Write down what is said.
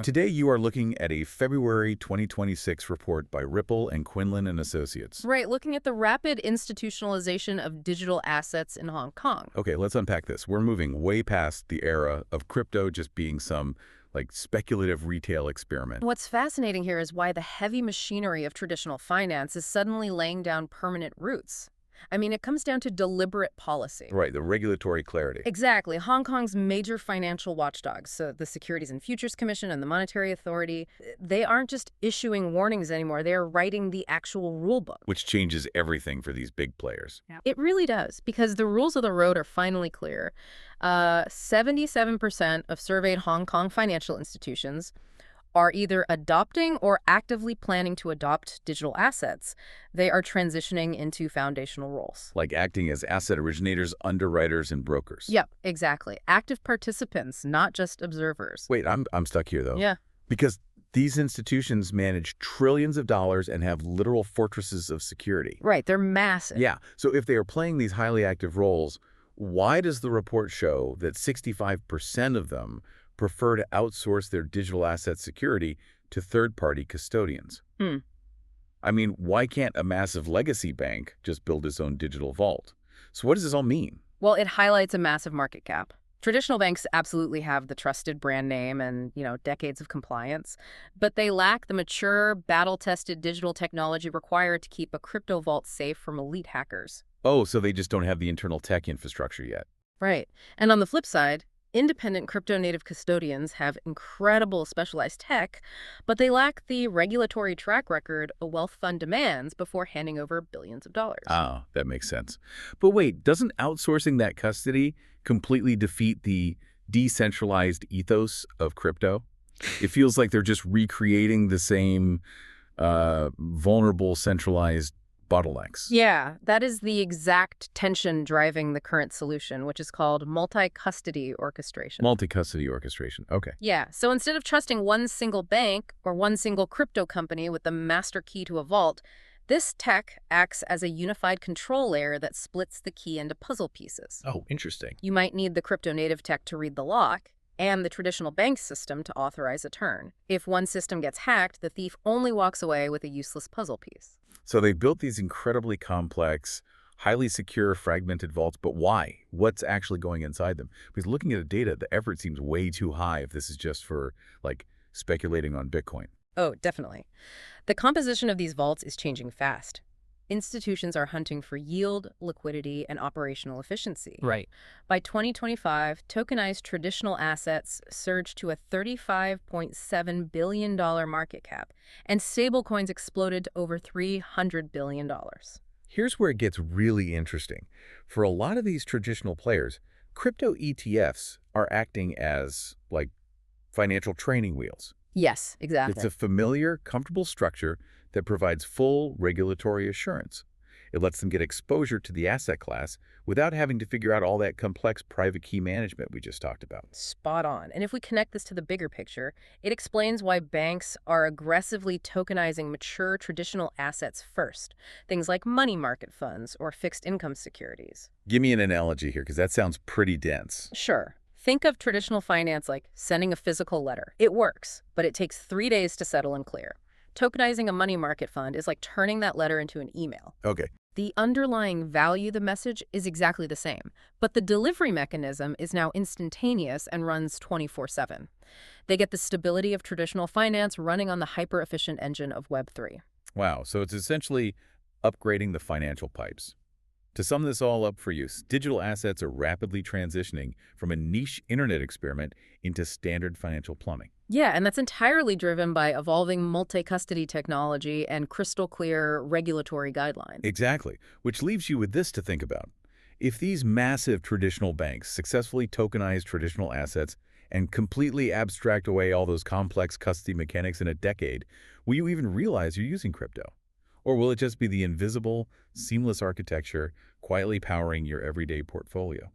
Today you are looking at a February 2026 report by Ripple and Quinlan Associates. Right, looking at the rapid institutionalization of digital assets in Hong Kong. Okay, let's unpack this. We're moving way past the era of crypto just being some, speculative retail experiment. What's fascinating here is why the heavy machinery of traditional finance is suddenly laying down permanent roots. I mean, it comes down to deliberate policy. Right, the regulatory clarity. Exactly. Hong Kong's major financial watchdogs, so the Securities and Futures Commission and the Monetary Authority, they aren't just issuing warnings anymore. They are writing the actual rule book. Which changes everything for these big players. Yeah. It really does, because the rules of the road are finally clear. 77% of surveyed Hong Kong financial institutions are either adopting or actively planning to adopt digital assets. They are transitioning into foundational roles. Like acting as asset originators, underwriters, and brokers. Yep, exactly. Active participants, not just observers. Wait, I'm stuck here, though. Yeah. Because these institutions manage trillions of dollars and have literal fortresses of security. Right, they're massive. Yeah, so if they are playing these highly active roles, why does the report show that 65% of them prefer to outsource their digital asset security to third-party custodians? I mean, why can't a massive legacy bank just build its own digital vault? So what does this all mean? Well, it highlights a massive market gap. Traditional banks absolutely have the trusted brand name and, decades of compliance, but they lack the mature, battle-tested digital technology required to keep a crypto vault safe from elite hackers. Oh, so they just don't have the internal tech infrastructure yet. Right. And on the flip side, independent crypto-native custodians have incredible specialized tech, but they lack the regulatory track record a wealth fund demands before handing over billions of dollars. Oh, that makes sense. But wait, doesn't outsourcing that custody completely defeat the decentralized ethos of crypto? It feels like they're just recreating the same vulnerable centralized bottlenecks. Yeah, that is the exact tension driving the current solution, which is called multi-custody orchestration. Multi-custody orchestration. Okay. Yeah, so instead of trusting one single bank or one single crypto company with the master key to a vault, this tech acts as a unified control layer that splits the key into puzzle pieces. Oh, interesting. You might need the crypto-native tech to read the lock and the traditional bank system to authorize a turn. If one system gets hacked, the thief only walks away with a useless puzzle piece. So they built these incredibly complex, highly secure, fragmented vaults, but why? What's actually going inside them? Because looking at the data, the effort seems way too high if this is just for, speculating on Bitcoin. Oh, definitely. The composition of these vaults is changing fast. Institutions are hunting for yield, liquidity, and operational efficiency. Right. By 2025, tokenized traditional assets surged to a $35.7 billion market cap, and stablecoins exploded to over $300 billion. Here's where it gets really interesting. For a lot of these traditional players, crypto ETFs are acting as, financial training wheels. Yes, exactly. It's a familiar, comfortable structure that provides full regulatory assurance. It lets them get exposure to the asset class without having to figure out all that complex private key management we just talked about. Spot on. And if we connect this to the bigger picture, it explains why banks are aggressively tokenizing mature traditional assets first. Things like money market funds or fixed income securities. Give me an analogy here, because that sounds pretty dense. Sure. Think of traditional finance like sending a physical letter. It works, but it takes 3 days to settle and clear. Tokenizing a money market fund is like turning that letter into an email. Okay. The underlying value of the message is exactly the same, but the delivery mechanism is now instantaneous and runs 24/7. They get the stability of traditional finance running on the hyper-efficient engine of Web3. Wow, so it's essentially upgrading the financial pipes. To sum this all up for you, digital assets are rapidly transitioning from a niche internet experiment into standard financial plumbing. Yeah, and that's entirely driven by evolving multi-custody technology and crystal clear regulatory guidelines. Exactly, which leaves you with this to think about. If these massive traditional banks successfully tokenize traditional assets and completely abstract away all those complex custody mechanics in a decade, will you even realize you're using crypto? Or will it just be the invisible, seamless architecture quietly powering your everyday portfolio?